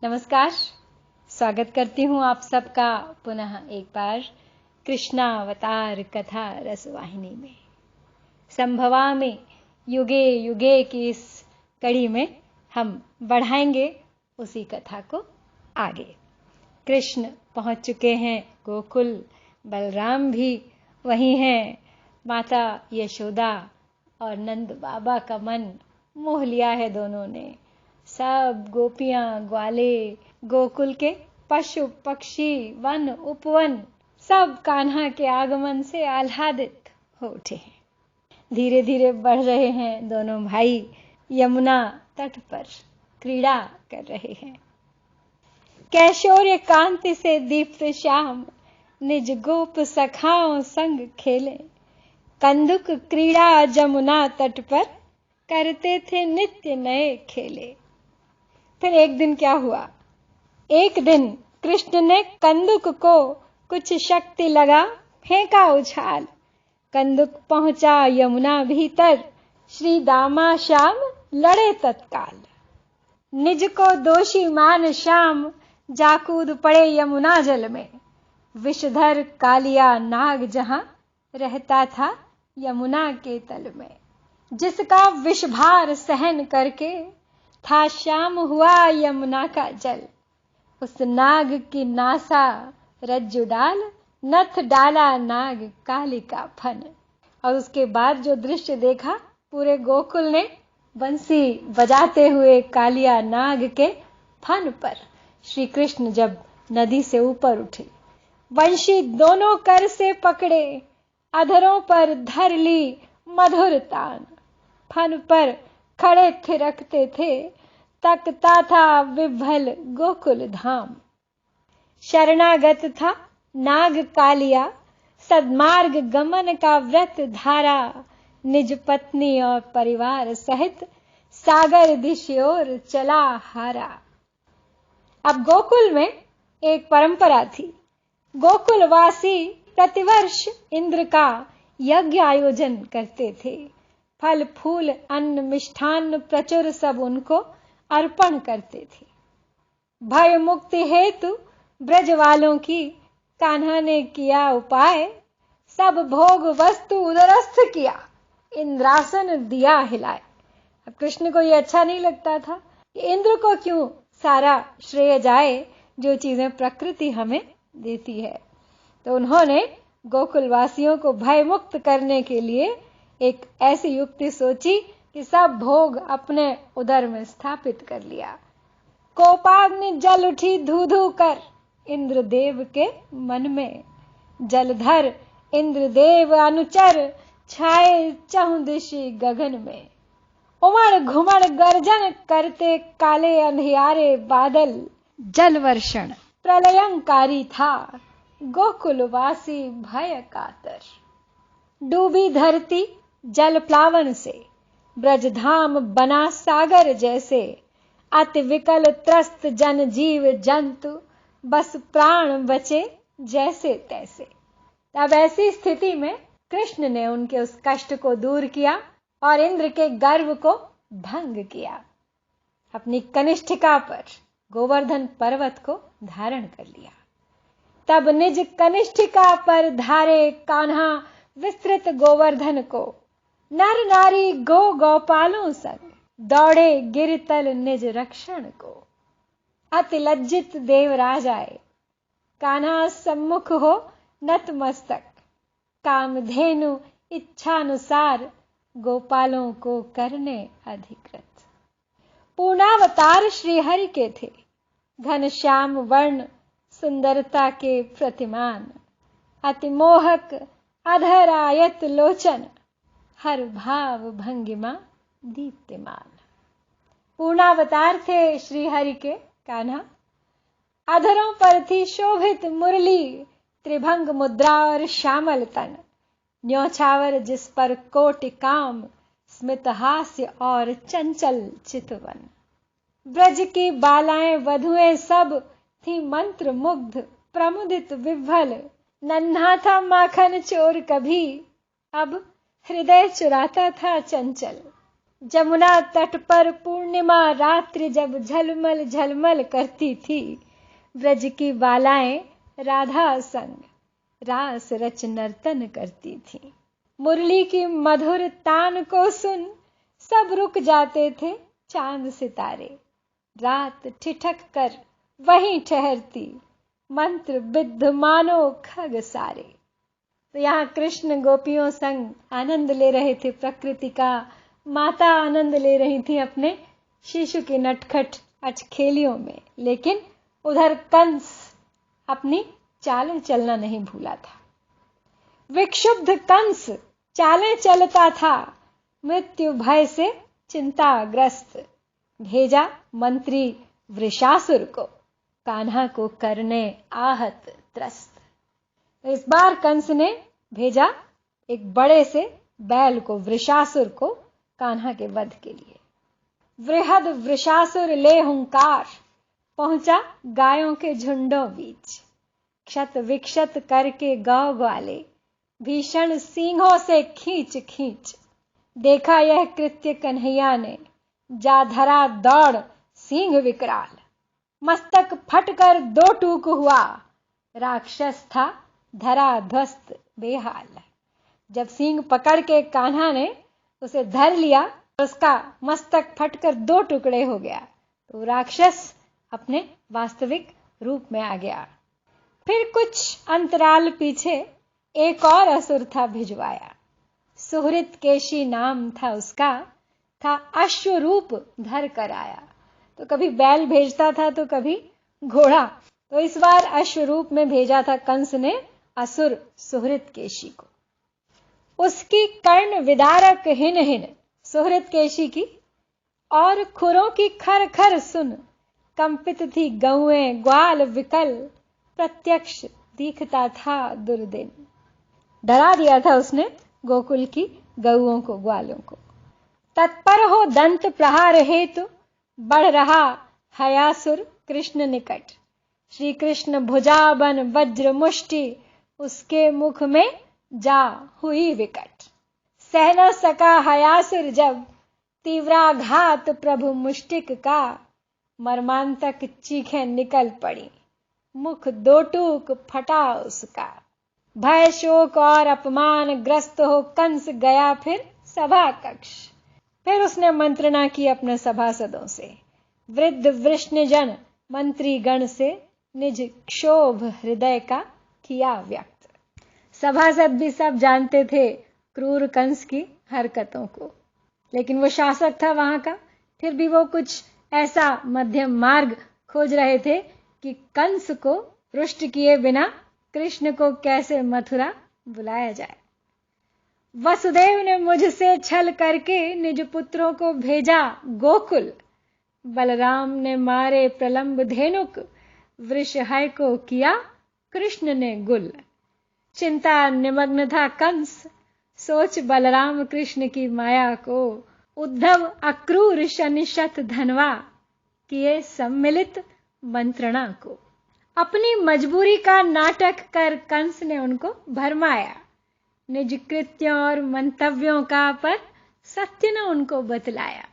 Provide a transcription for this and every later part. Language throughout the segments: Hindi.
नमस्कार, स्वागत करती हूँ आप सबका पुनः एक बार कृष्णावतार कथा रसवाहिनी में। संभवा में युगे युगे की इस कड़ी में हम बढ़ाएंगे उसी कथा को आगे। कृष्ण पहुंच चुके हैं गोकुल, बलराम भी वहीं हैं। माता यशोदा और नंद बाबा का मन मोह लिया है दोनों ने। सब गोपियां ग्वाले, गोकुल के पशु पक्षी, वन उपवन सब कान्हा के आगमन से आह्लादित हो उठे हैं। धीरे धीरे बढ़ रहे हैं दोनों भाई, यमुना तट पर क्रीड़ा कर रहे हैं। कैशोर्य कांति से दीप्त श्याम निज गोप सखाओं संग खेले, कंदुक क्रीड़ा जमुना तट पर करते थे नित्य नए खेले। फिर एक दिन क्या हुआ? एक दिन कृष्ण ने कंदुक को कुछ शक्ति लगा फेंका उछाल, कंदुक पहुंचा यमुना भीतर, श्री दामा श्याम लड़े तत्काल। निज को दोषी मान श्याम जाकूद पड़े यमुना जल में, विषधर कालिया नाग जहां रहता था यमुना के तल में। जिसका विषभार सहन करके था श्याम हुआ यमुना का जल, उस नाग की नासा रज्जु डाल, नथ डाला नाग काली का फन। और उसके बाद जो दृश्य देखा, पूरे गोकुल ने बंसी बजाते हुए कालिया नाग के फन पर श्री कृष्ण जब नदी से ऊपर उठे, वंशी दोनों कर से पकड़े, अधरों पर धर ली मधुर तान। फन पर खड़े थिरकते थे, तकता था विभल गोकुल धाम। शरणागत था नाग कालिया, सद्मार्ग गमन का व्रत धारा, निज पत्नी और परिवार सहित सागर दिश ओर चला हारा। अब गोकुल में एक परंपरा थी। गोकुलवासी प्रतिवर्ष इंद्र का यज्ञ आयोजन करते थे। फल फूल अन्न मिष्ठान्न प्रचुर सब उनको अर्पण करते थे। भय मुक्ति हेतु ब्रज वालों की कान्हा ने किया उपाय, सब भोग वस्तु उदरस्थ किया, इंद्रासन दिया हिलाए। अब कृष्ण को ये अच्छा नहीं लगता था कि इंद्र को क्यों सारा श्रेय जाए जो चीजें प्रकृति हमें देती है। तो उन्होंने गोकुलवासियों को भय मुक्त करने के लिए एक ऐसी युक्ति सोची कि सब भोग अपने उदर में स्थापित कर लिया। कोपाग्नि जल उठी धू धू कर इंद्रदेव के मन में, जलधर इंद्रदेव अनुचर छाए चहुदिशि गगन में। उमड़ घुमड़ गर्जन करते काले अंधियारे बादल, जल वर्षण प्रलयंकारी था गोकुलवासी भय कातर। डूबी धरती जल प्लावन से, ब्रजधाम बना सागर जैसे, अति विकल त्रस्त जन जीव जंतु, बस प्राण बचे जैसे तैसे। अब ऐसी स्थिति में कृष्ण ने उनके उस कष्ट को दूर किया और इंद्र के गर्व को भंग किया। अपनी कनिष्ठिका पर गोवर्धन पर्वत को धारण कर लिया। तब निज कनिष्ठिका पर धारे कान्हा विस्तृत गोवर्धन को, नर नारी गो गौपालों संग दौड़े गिरतल निज रक्षण को। अति लज्जित देवराज आए, कान्हा सम्मुख हो नतमस्तक, कामधेनु इच्छानुसार गोपालों को करने अधिकृत। पूर्णावतार श्रीहरि के थे, घनश्याम वर्ण सुंदरता के प्रतिमान, अति मोहक अधरायत लोचन, हर भाव भंगिमा दीप्तिमान। पूर्णावतार थे श्रीहरि के कान्हा। अधरों पर थी शोभित मुरली, त्रिभंग मुद्रा और श्यामल तन, न्योछावर जिस पर कोटि काम, स्मित हास्य और चंचल चितवन। ब्रज की बालाएं वधुएं सब थी मंत्र मुग्ध, प्रमुदित विह्वल। नन्हा था माखन चोर कभी, अब हृदय चुराता था चंचल। जमुना तट पर पूर्णिमा रात्रि जब झलमल झलमल करती थी, ब्रज की बालाएं राधा संग रास रच नर्तन करती थी। मुरली की मधुर तान को सुन सब रुक जाते थे चांद सितारे, रात ठिठक कर वहीं ठहरती, मंत्र विद्ध मानो खग सारे। तो यहाँ कृष्ण गोपियों संग आनंद ले रहे थे प्रकृति का, माता आनंद ले रही थी अपने शिशु की नटखट अचखेलियों में, लेकिन उधर कंस अपनी चालें चलना नहीं भूला था। विक्षुब्ध कंस चालें चलता था, मृत्यु भय से चिंताग्रस्त, भेजा मंत्री वृषासुर को, कान्हा को करने आहत त्रस्त। इस बार कंस ने भेजा एक बड़े से बैल को, वृषासुर को, कान्हा के वध के लिए। वृहद वृषासुर ले हुंकार, पहुंचा गायों के झुंडों बीच, क्षत विक्षत करके गौ ग्वाले, भीषण सींगों से खींच खींच। देखा यह कृत्य कन्हैया ने, जा धरा दौड़ सींग विकराल, मस्तक फटकर दो टूक हुआ, राक्षस था धरा ध्वस्त बेहाल। जब सींग पकड़ के कान्हा ने उसे धर लिया, उसका मस्तक फटकर दो टुकड़े हो गया, तो राक्षस अपने वास्तविक रूप में आ गया। फिर कुछ अंतराल पीछे एक और असुर था भिजवाया, सुहृत केशी नाम था उसका, था अश्व रूप धर कर आया। तो कभी बैल भेजता था तो कभी घोड़ा, तो इस बार अश्व रूप में भेजा था कंस ने असुर सुहृत केशी को। उसकी कर्ण विदारक हिन हिन, सुहृत केशी की, और खुरों की खर खर सुन, कंपित थी गौएं ग्वाल विकल, प्रत्यक्ष दिखता था दुर्दिन। डरा दिया था उसने गोकुल की गौओं को, ग्वालों को। तत्पर हो दंत प्रहार हेतु, बढ़ रहा हयासुर कृष्ण निकट, श्री कृष्ण भुजाबन वज्र मुष्टि, उसके मुख में जा हुई विकट। सह न सका हयासुर जब, तीव्राघात प्रभु मुष्टिक का, मर्मांतक चीखें निकल पड़ी, मुख दो टूक फटा उसका। भय शोक और अपमान ग्रस्त हो कंस गया फिर सभा कक्ष। फिर उसने मंत्रणा की अपने सभासदों से, वृद्ध वृष्णजन मंत्री गण से, निज क्षोभ हृदय का किया व्यक्त। सभासद भी सब जानते थे क्रूर कंस की हरकतों को, लेकिन वो शासक था वहां का, फिर भी वो कुछ ऐसा मध्यम मार्ग खोज रहे थे कि कंस को रुष्ट किए बिना कृष्ण को कैसे मथुरा बुलाया जाए। वसुदेव ने मुझसे छल करके निज पुत्रों को भेजा गोकुल, बलराम ने मारे प्रलंब धेनुक, वृषहय को किया कृष्ण ने गुल। चिंता निमग्न था कंस, सोच बलराम कृष्ण की माया को, उद्धव अक्रूर शनिशत धनवा, किए सम्मिलित मंत्रणा को। अपनी मजबूरी का नाटक कर कंस ने उनको भरमाया, निज कृत्यों और मंतव्यों का पर सत्य न उनको बतलाया।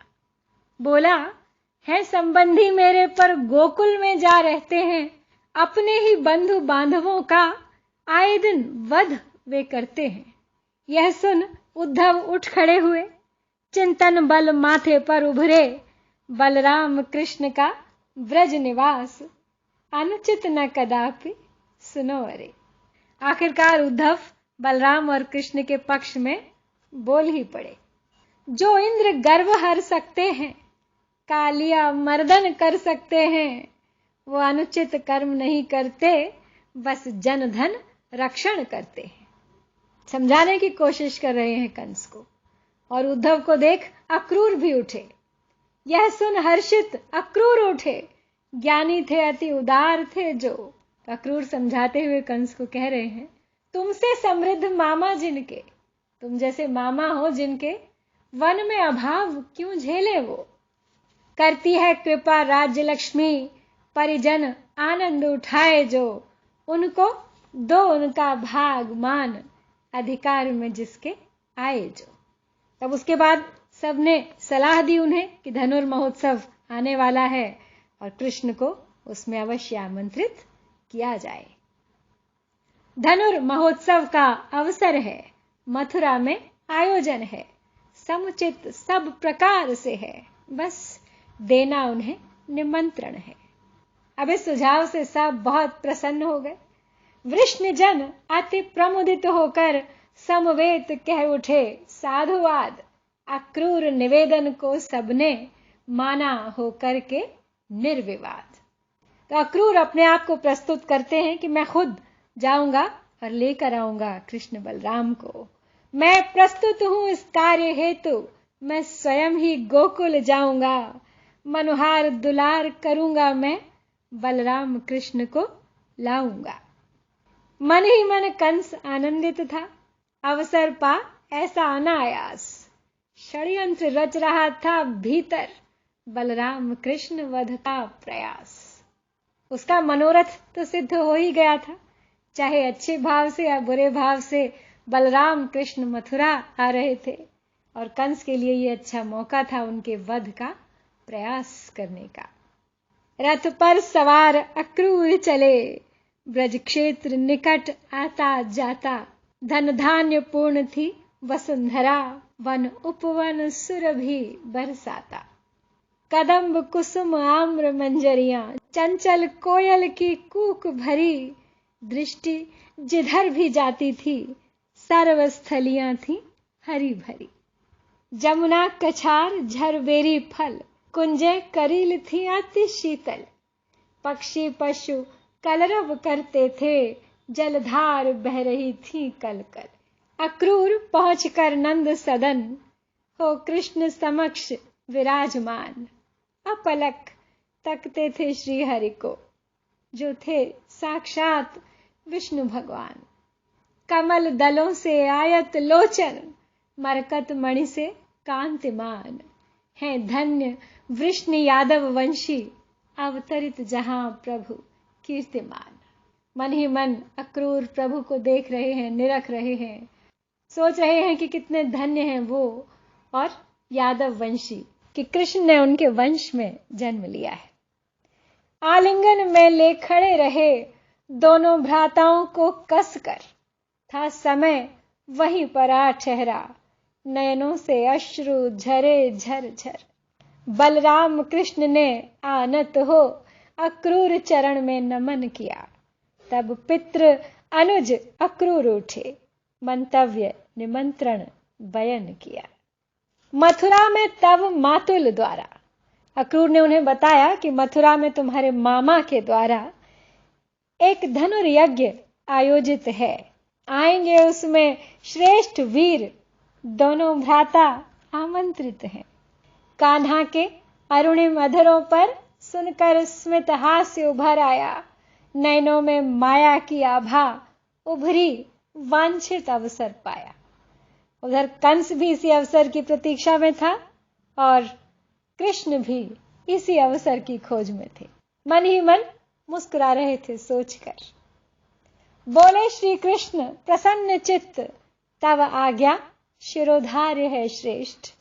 बोला, है संबंधी मेरे पर गोकुल में जा रहते हैं, अपने ही बंधु बांधवों का आए दिन वध वे करते हैं। यह सुन उद्धव उठ खड़े हुए, चिंतन बल माथे पर उभरे, बलराम कृष्ण का ब्रज निवास, अनुचित न कदापि सुनो अरे। आखिरकार उद्धव बलराम और कृष्ण के पक्ष में बोल ही पड़े। जो इंद्र गर्व हर सकते हैं, कालिया मर्दन कर सकते हैं, वो अनुचित कर्म नहीं करते, बस जन धन रक्षण करते हैं। समझाने की कोशिश कर रहे हैं कंस को, और उद्धव को देख अक्रूर भी उठे। यह सुन हर्षित अक्रूर उठे, ज्ञानी थे अति उदार थे जो। अक्रूर समझाते हुए कंस को कह रहे हैं, तुमसे समृद्ध मामा जिनके, तुम जैसे मामा हो जिनके, वन में अभाव क्यों झेले वो। करती है कृपा राज्य लक्ष्मी, परिजन आनंद उठाए जो, उनको दो उनका भाग मान, अधिकार में जिसके आए जो। तब उसके बाद सबने सलाह दी उन्हें कि धनुर्महोत्सव आने वाला है और कृष्ण को उसमें अवश्य आमंत्रित किया जाए। धनुर्महोत्सव का अवसर है, मथुरा में आयोजन है, समुचित सब प्रकार से है, बस देना उन्हें निमंत्रण है। अब इस सुझाव से सब बहुत प्रसन्न हो गए। वृष्णजन अति प्रमुदित होकर समवेत कह उठे, साधुवाद। अक्रूर निवेदन को सबने माना होकर के निर्विवाद। तो अक्रूर अपने आप को प्रस्तुत करते हैं कि मैं खुद जाऊंगा और लेकर आऊंगा कृष्ण बलराम को। मैं प्रस्तुत हूं इस कार्य हेतु, मैं स्वयं ही गोकुल जाऊंगा। मनुहार दुलार करूंगा मैं, बलराम कृष्ण को लाऊंगा। मन ही मन कंस आनंदित था, अवसर पा ऐसा अनायास। षड्यंत्र रच रहा था भीतर, बलराम कृष्ण वध का प्रयास। उसका मनोरथ तो सिद्ध हो ही गया था, चाहे अच्छे भाव से या बुरे भाव से बलराम कृष्ण मथुरा आ रहे थे और कंस के लिए यह अच्छा मौका था उनके वध का प्रयास करने का। रथ पर सवार अक्रूर चले, ब्रज क्षेत्र निकट आता जाता। धन धान्य पूर्ण थी वसुंधरा, वन उपवन सुरभि बरसाता। कदम्ब कुसुम आम्र मंजरियां, चंचल कोयल की कूक भरी। दृष्टि जिधर भी जाती थी, सर्वस्थलियां थी हरी भरी। जमुना कछार झरबेरी फल, कुंजे करील थी अति शीतल। पक्षी पशु कलरव करते थे, जलधार बह रही थी कलकल। अक्रूर पहुंचकर नंद सदन, हो कृष्ण समक्ष विराजमान। अपलक तकते थे श्री हरि को, जो थे साक्षात विष्णु भगवान। कमल दलों से आयत लोचन, मरकत मणि से कांतिमान। हैं धन्य वृष्ण यादव वंशी, अवतरित जहां प्रभु कीर्तिमान। मन ही मन अक्रूर प्रभु को देख रहे हैं, निरख रहे हैं, सोच रहे हैं कि कितने धन्य हैं वो और यादव वंशी कि कृष्ण ने उनके वंश में जन्म लिया है। आलिंगन में ले खड़े रहे दोनों भ्राताओं को कसकर। था समय वहीं पर आ ठहरा, नयनों से अश्रु झरे झर झर। बलराम कृष्ण ने आनत हो, अक्रूर चरण में नमन किया। तब पितृ अनुज अक्रूर उठे, मंतव्य निमंत्रण बयन किया। मथुरा में तब मातुल द्वारा, अक्रूर ने उन्हें बताया कि मथुरा में तुम्हारे मामा के द्वारा एक धनुर्यज्ञ आयोजित है। आएंगे उसमें श्रेष्ठ वीर, दोनों भ्राता आमंत्रित हैं। कान्हा के अरुणिम अधरों पर सुनकर स्मित हास्य उभर आया। नयनों में माया की आभा उभरी, वांछित अवसर पाया। उधर कंस भी इसी अवसर की प्रतीक्षा में था और कृष्ण भी इसी अवसर की खोज में थे। मन ही मन मुस्कुरा रहे थे सोचकर। बोले श्री कृष्ण प्रसन्न चित्त, तब आज्ञा शिरोधार्य है श्रेष्ठ।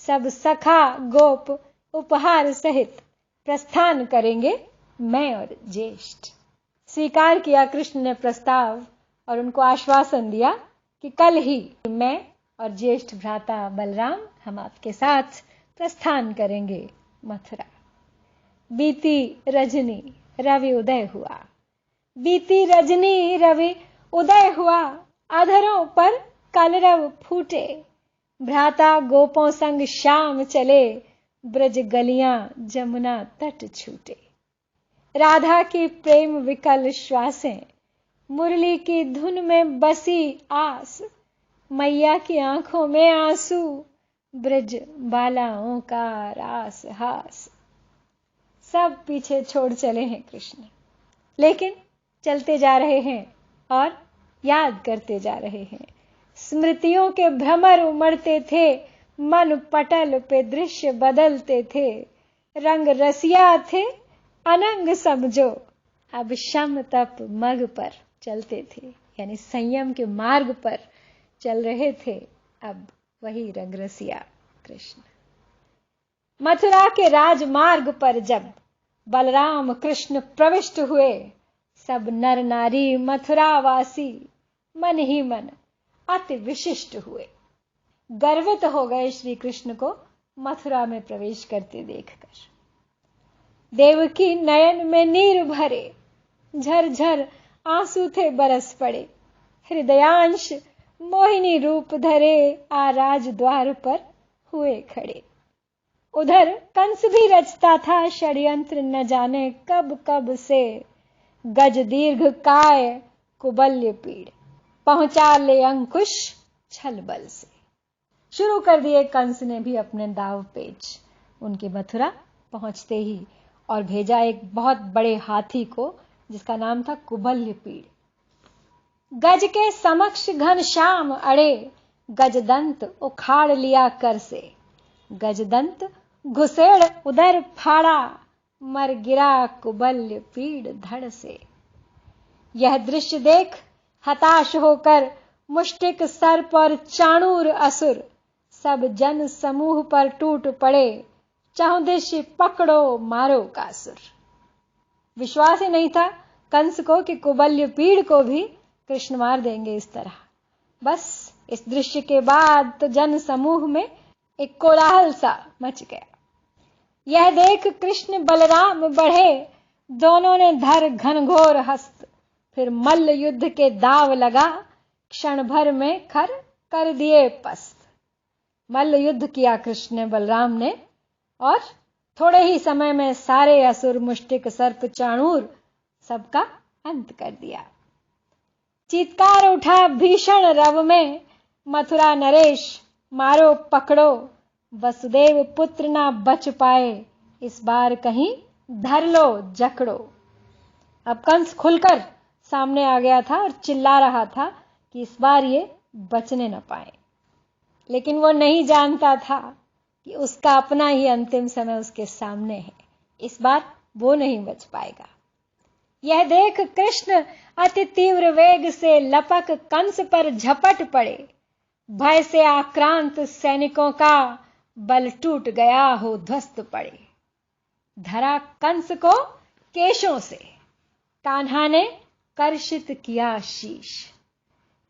सब सखा गोप उपहार सहित, प्रस्थान करेंगे मैं और ज्येष्ठ। स्वीकार किया कृष्ण ने प्रस्ताव और उनको आश्वासन दिया कि कल ही मैं और ज्येष्ठ भ्राता बलराम हम आपके साथ प्रस्थान करेंगे मथुरा। बीती रजनी रवि उदय हुआ, बीती रजनी रवि उदय हुआ। अधरों पर कलरव फूटे, भ्राता गोपों संग शाम चले। ब्रज गलियां जमुना तट छूटे। राधा की प्रेम विकल श्वासें, मुरली की धुन में बसी आस। मैया की आंखों में आंसू, ब्रज बालाओं का रास हास। सब पीछे छोड़ चले हैं कृष्ण, लेकिन चलते जा रहे हैं और याद करते जा रहे हैं। स्मृतियों के भ्रमर उमड़ते थे, मन पटल पे दृश्य बदलते थे। रंग रसिया थे अनंग समझो, अब शम तप मग पर चलते थे, यानी संयम के मार्ग पर चल रहे थे अब वही रंग रसिया। कृष्ण। मथुरा के राजमार्ग पर जब बलराम कृष्ण प्रविष्ट हुए, सब नर नारी मथुरावासी मन ही मन अति विशिष्ट हुए। गर्वित हो गए श्री कृष्ण को मथुरा में प्रवेश करते देखकर। देवकी नयन में नीर भरे, झरझर आंसू थे बरस पड़े। हृदयांश मोहिनी रूप धरे, आ राज द्वार पर हुए खड़े। उधर कंस भी रचता था षड्यंत्र, न जाने कब कब से। गज दीर्घ काय कुबल्य पीड़, पहुंचा ले अंकुश छल बल से। शुरू कर दिए कंस ने भी अपने दाव पेच उनके मथुरा पहुंचते ही, और भेजा एक बहुत बड़े हाथी को जिसका नाम था कुबल्य पीड़। गज के समक्ष घनश्याम अड़े, गजदंत उखाड़ लिया कर से। गजदंत घुसेड़ उधर फाड़ा, मर गिरा कुबल्य पीड़ धड़ से। यह दृश्य देख हताश होकर मुष्टिक सर्प और चाणूर असुर सब जन समूह पर टूट पड़े। चहुदिश पकड़ो मारो कासुर। विश्वास ही नहीं था कंस को कि कुबल्य पीड़ को भी कृष्ण मार देंगे इस तरह। बस इस दृश्य के बाद तो जन समूह में एक कोलाहल सा मच गया। यह देख कृष्ण बलराम बढ़े, दोनों ने धर घनघोर हस्त। फिर मल्ल युद्ध के दाव लगा, क्षण भर में खर कर दिए पस्त। मल्ल युद्ध किया कृष्ण ने बलराम ने, और थोड़े ही समय में सारे असुर मुष्टिक सर्प चाणूर सबका अंत कर दिया। चीत्कार उठा भीषण रव में, मथुरा नरेश मारो पकड़ो। वसुदेव पुत्र ना बच पाए, इस बार कहीं धर लो जकड़ो। अब कंस खुलकर सामने आ गया था और चिल्ला रहा था कि इस बार ये बचने न पाए। लेकिन वो नहीं जानता था कि उसका अपना ही अंतिम समय उसके सामने है। इस बार वो नहीं बच पाएगा। यह देख कृष्ण अति तीव्र वेग से लपक कंस पर झपट पड़े। भय से आक्रांत सैनिकों का बल टूट गया हो ध्वस्त पड़े। धरा कंस को केशों से, कान्हा ने कर्षित किया शीश।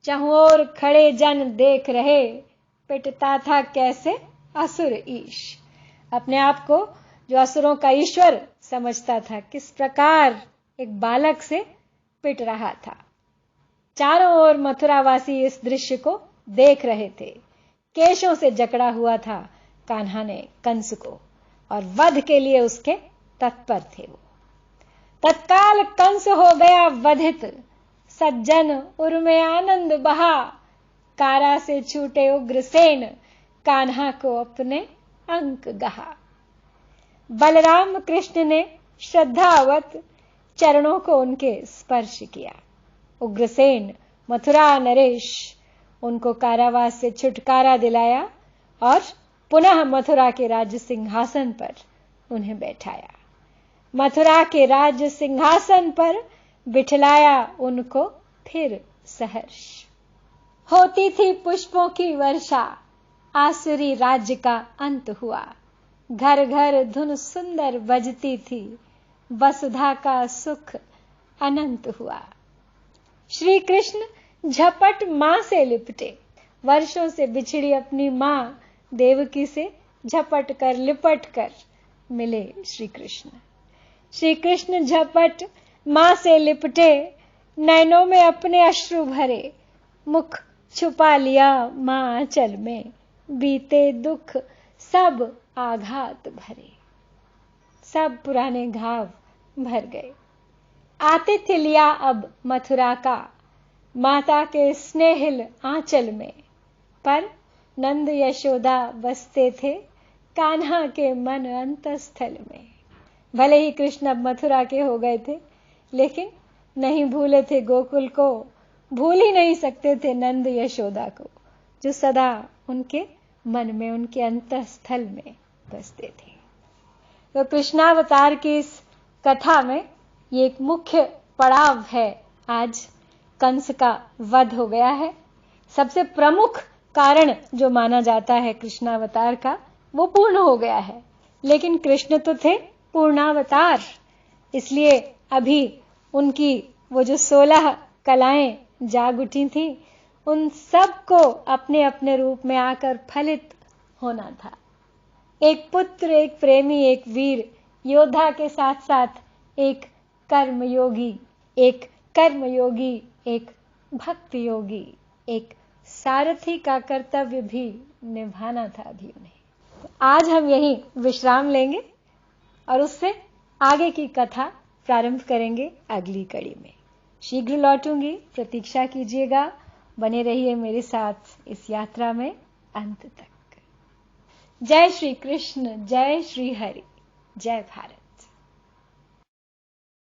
चहुओर खड़े जन देख रहे, पिटता था कैसे असुर ईश। अपने आप को जो असुरों का ईश्वर समझता था, किस प्रकार एक बालक से पिट रहा था। चारों ओर मथुरावासी इस दृश्य को देख रहे थे। केशों से जकड़ा हुआ था कान्हा ने कंस को, और वध के लिए उसके तत्पर थे वो। तत्काल कंस हो गया वधित, सज्जन उर्मे आनंद बहा। कारा से छूटे उग्रसेन, कान्हा को अपने अंक गहा। बलराम कृष्ण ने श्रद्धावत चरणों को उनके स्पर्श किया। उग्रसेन मथुरा नरेश उनको कारावास से छुटकारा दिलाया और पुनः मथुरा के राज्य सिंहासन पर उन्हें बैठाया। मथुरा के राज्य सिंहासन पर बिठलाया उनको फिर सहर्ष। होती थी पुष्पों की वर्षा, आसुरी राज्य का अंत हुआ। घर घर धुन सुंदर बजती थी, वसुधा का सुख अनंत हुआ। श्री कृष्ण झपट मां से लिपटे। वर्षों से बिछड़ी अपनी मां देवकी से झपट कर लिपट कर मिले श्री कृष्ण। श्री कृष्ण झपट मां से लिपटे, नैनों में अपने अश्रु भरे। मुख छुपा लिया मां आंचल में, बीते दुख सब आघात भरे। सब पुराने घाव भर गए। आतिथ्य लिया अब मथुरा का, माता के स्नेहिल आंचल में। पर नंद यशोदा बसते थे कान्हा के मन अंतस्थल में। भले ही कृष्ण अब मथुरा के हो गए थे, लेकिन नहीं भूले थे गोकुल को, भूल ही नहीं सकते थे नंद यशोदा को, जो सदा उनके मन में, उनके अंतस्थल में बसते थे। तो कृष्णावतार की इस कथा में ये एक मुख्य पड़ाव है। आज कंस का वध हो गया है। सबसे प्रमुख कारण जो माना जाता है कृष्णावतार का, वो पूर्ण हो गया है। लेकिन कृष्ण तो थे पूर्णावतार, इसलिए अभी उनकी वो जो 16 कलाएं जाग उठी थी, उन सबको अपने अपने रूप में आकर फलित होना था। एक पुत्र, एक प्रेमी, एक वीर योद्धा के साथ साथ एक कर्मयोगी, एक भक्त योगी, एक सारथी का कर्तव्य भी निभाना था अभी उन्हें। तो आज हम यहीं विश्राम लेंगे और उससे आगे की कथा प्रारंभ करेंगे अगली कड़ी में। शीघ्र लौटूंगी, प्रतीक्षा कीजिएगा, बने रहिए मेरे साथ इस यात्रा में अंत तक। जय श्री कृष्ण, जय श्री हरि, जय भारत।